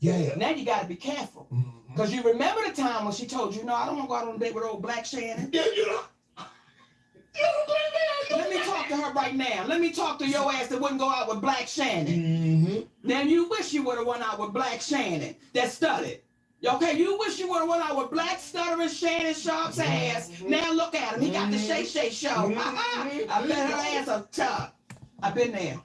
Yeah. Now you got to be careful. Because you remember the time when she told you, no, I don't want to go out on a date with old Black Shannon. Yeah, you know. Let me talk to her right now. Let me talk to your ass that wouldn't go out with Black Shannon. Now you wish you would have went out with Black Shannon that stuttered. Okay, you wish you would have went out with Black stuttering Shannon Sharp's ass. Now look at him. He got the Shay Shay show. I bet her ass up top. I've been there.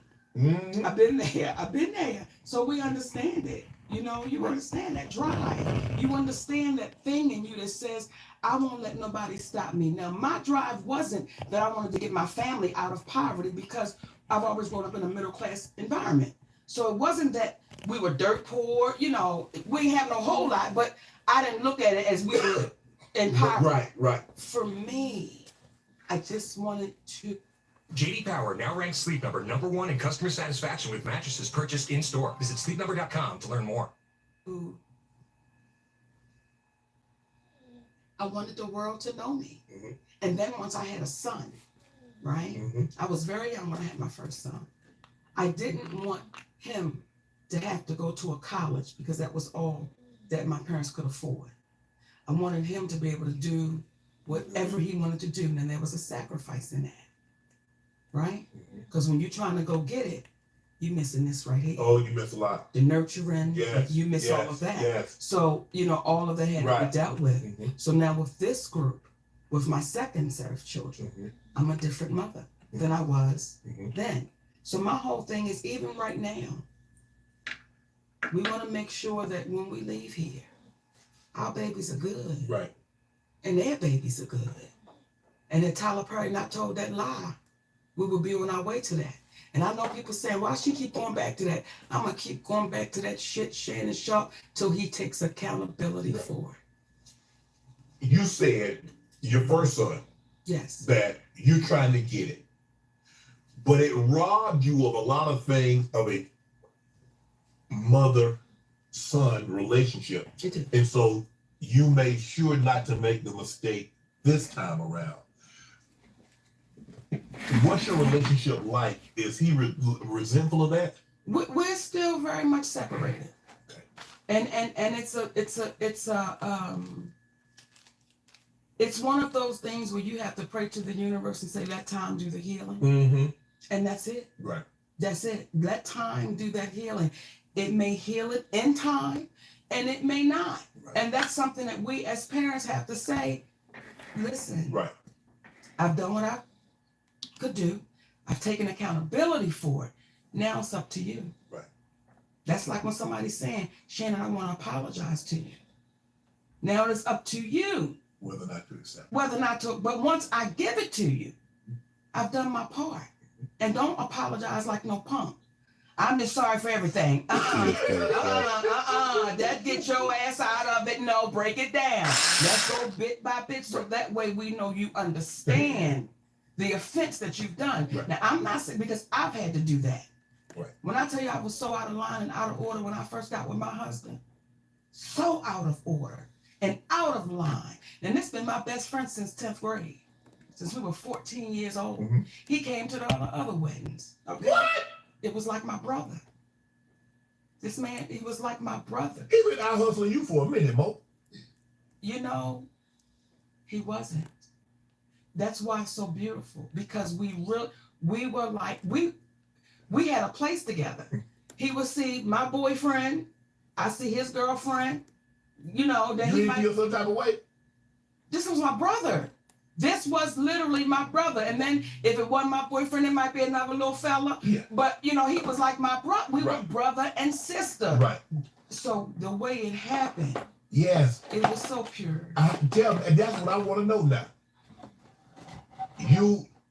I've been there. I've been there. So we understand it. You know, you understand that drive. You understand that thing in you that says, I won't let nobody stop me. Now, my drive wasn't that I wanted to get my family out of poverty because I've always grown up in a middle class environment. So it wasn't that we were dirt poor, you know, we didn't have no whole lot, but I didn't look at it as we were in poverty. Right. For me, I just wanted to. JD Power now ranks Sleep Number #1 in customer satisfaction with mattresses purchased in store. Visit sleepnumber.com to learn more. Ooh. I wanted the world to know me. And then once I had a son, right? I was very young when I had my first son. I didn't want him to have to go to a college because that was all that my parents could afford. I wanted him to be able to do whatever he wanted to do, and there was a sacrifice in that. Right? Because when you're trying to go get it, you're missing this right here. Oh, you miss a lot. The nurturing, you miss all of that. Yes. So, you know, all of that had to be dealt with. So now with this group, with my second set of children, I'm a different mother than I was then. So my whole thing is, even right now, we want to make sure that when we leave here, our babies are good. Right. And their babies are good. And if Tyler Perry not told that lie, we will be on our way to that. And I know people saying, why she keep going back to that? I'm going to keep going back to that shit, Shannon Sharp, till he takes accountability for it. You said your first son. Yes. That you're trying to get it. But it robbed you of a lot of things of a mother-son relationship. It did. And so you made sure not to make the mistake this time around. What's your relationship like? Is he resentful of that? We're still very much separated. Okay. And it's one of those things where you have to pray to the universe and say, let time do the healing. And that's it. Right. That's it. Let time do that healing. It may heal it in time and it may not. Right. And that's something that we as parents have to say, listen, right. I've done what I could do. I've taken accountability for it. Now it's up to you. Right. That's like when somebody's saying, Shannon, I want to apologize to you. Now it's up to you. Whether or not to accept. Whether or not to, but once I give it to you, I've done my part. And don't apologize like no punk. I'm just sorry for everything. That get your ass out of it. No, break it down. Let's go bit by bit so that way we know you understand the offense that you've done. Right. Now, I'm not saying, because I've had to do that. Right. When I tell you I was so out of line and out of order when I first got with my husband, so out of order and out of line. And this has been my best friend since 10th grade. Since we were 14 years old. He came to the other weddings. Okay? What? It was like my brother. This man, he was like my brother. He been out hustling you for a minute, Mo. You know, he wasn't. That's why it's so beautiful. Because we were like, we had a place together. He would see my boyfriend, I see his girlfriend, you know, that you feel some type of way? This was my brother. This was literally my brother. And then if it wasn't my boyfriend, it might be another little fella. Yeah. But, you know, he was like my brother. We were brother and sister. Right. So the way it happened. Yes. It was so pure. And that's what I want to know now.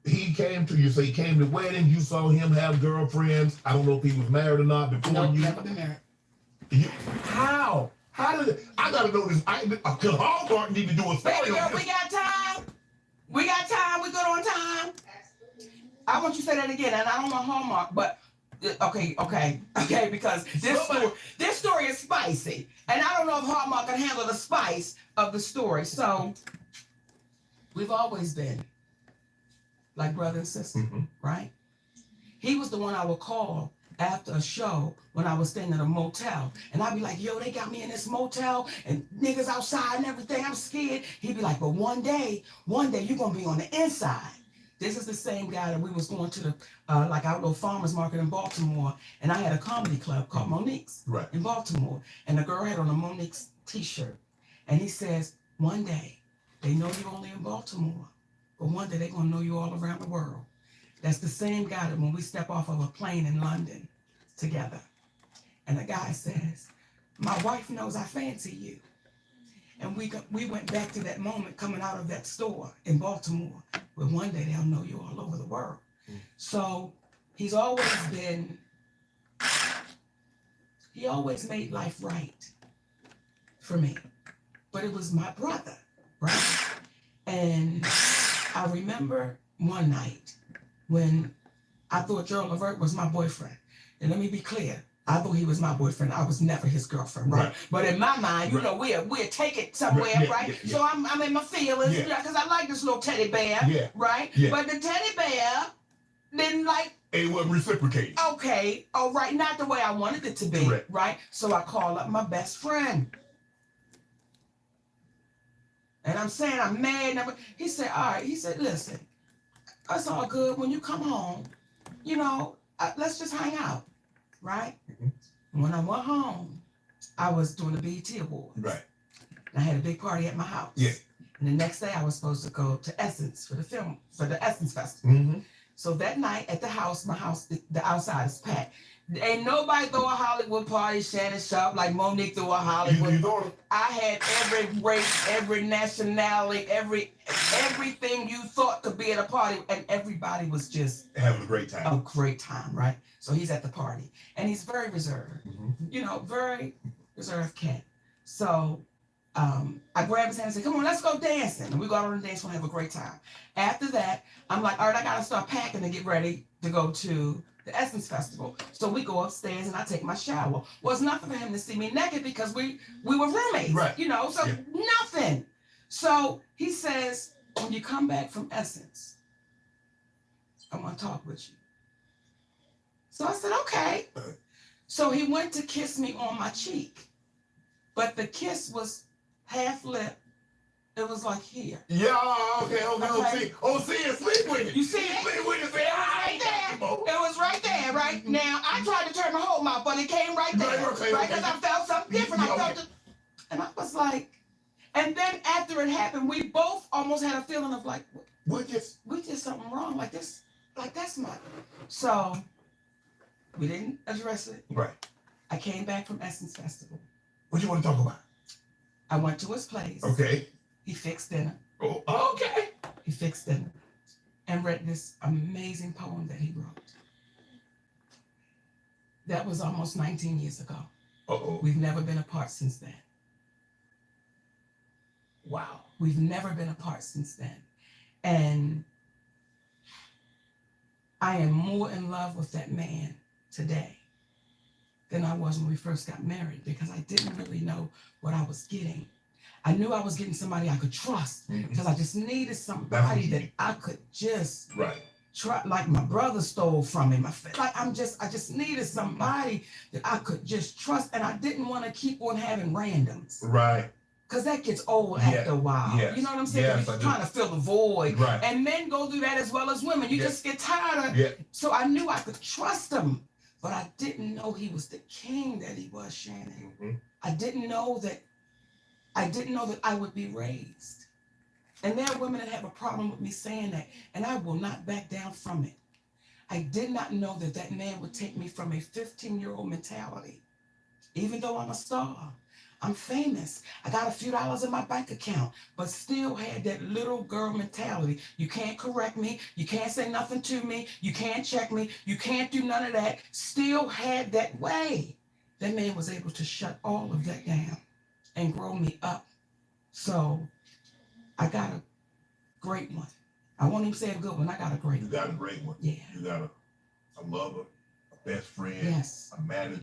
He came to you, so he came to the wedding. You saw him have girlfriends. I don't know if he was married or not before you. Never been married. How? How did it? I got to know this. Because Hallmark need to do a story. Baby girl, we got time. We got time. We good on time. I want you to say that again, and I don't want Hallmark, but okay, because this story is spicy, and I don't know if Hallmark can handle the spice of the story. So we've always been like brother and sister, right? He was the one I would call after a show when I was staying at a motel, and I'd be like, yo, they got me in this motel and niggas outside and everything, I'm scared. He'd be like, but one day you're gonna be on the inside. This is the same guy that we was going to the like outdoor farmers market in Baltimore, and I had a comedy club called Monique's in Baltimore, and the girl had on a Monique's t-shirt, and he says, one day they know you're only in Baltimore, but one day they're gonna know you all around the world. That's the same guy that when we step off of a plane in London together, and the guy says, my wife knows I fancy you. And we went back to that moment coming out of that store in Baltimore, where one day they'll know you all over the world. So he always made life right for me. But it was my brother, right? And I remember one night when I thought Joe Levert was my boyfriend. And let me be clear, I thought he was my boyfriend. I was never his girlfriend, right? But in my mind, you know, we'll take it somewhere, right? So I'm in my feelings, because I like this little teddy bear, right? But the teddy bear didn't like. It wasn't reciprocated. Okay, all right, not the way I wanted it to be, right? So I call up my best friend. And I'm saying I'm mad. He said, all right, he said, listen, it's all good. When you come home, you know, let's just hang out, right? When I went home, I was doing the BET Awards. Right. And I had a big party at my house. Yeah. And the next day I was supposed to go to Essence for the Essence Festival. So that night at the house, my house, the outside is packed. Ain't nobody throw a Hollywood party, Shannon Sharp, like Monique threw a Hollywood. I had every race, every nationality, everything you thought could be at a party, and everybody was just having a great time. A great time, right? So he's at the party, and he's very reserved, you know, very reserved cat. So I grabbed his hand and said, come on, let's go dancing. And we go out on the dance floor and have a great time. After that, I'm like, all right, I got to start packing and get ready to go to the Essence Festival. So we go upstairs and I take my shower. Well, it's nothing for him to see me naked because we were roommates, you know, so nothing. So he says, when you come back from Essence, I want to talk with you. So I said, okay. So he went to kiss me on my cheek, but the kiss was half lip. It was like here. Yeah, okay. See, sleep with it. You see it? Sleep with it. Right there. It was right there, right? Now, I tried to turn my whole mouth, but it came right there. Right? Because I felt something different. I felt it. And I was like, and then after it happened, we both almost had a feeling of like, we did something wrong. Like this, like that's my. So, we didn't address it. Right. I came back from Essence Festival. What you want to talk about? I went to his place. Okay. He fixed dinner. Oh, okay. He fixed dinner and read this amazing poem that he wrote. That was almost 19 years ago. We've never been apart since then. Wow. We've never been apart since then. And I am more in love with that man today than I was when we first got married, because I didn't really know what I was getting. I knew I was getting somebody I could trust, because I just needed somebody that I could just try, like my brother stole from me. I just needed somebody that I could just trust, and I didn't want to keep on having randoms. Right. Because that gets old after a while. You know what I'm saying? You're trying to fill the void. Right. And men go through that as well as women. You just get tired of So I knew I could trust him, but I didn't know he was the king that he was, Shannon. I didn't know that I would be raised. And there are women that have a problem with me saying that, and I will not back down from it. I did not know that that man would take me from a 15-year-old mentality. Even though I'm a star, I'm famous, I got a few dollars in my bank account, but still had that little girl mentality. You can't correct me, you can't say nothing to me, you can't check me, you can't do none of that. Still had that way. That man was able to shut all of that down and grow me up. So I got a great one. I won't even say a good one. I got a great one. You got a great one. Yeah. You got a lover, a best friend, yes, a manager.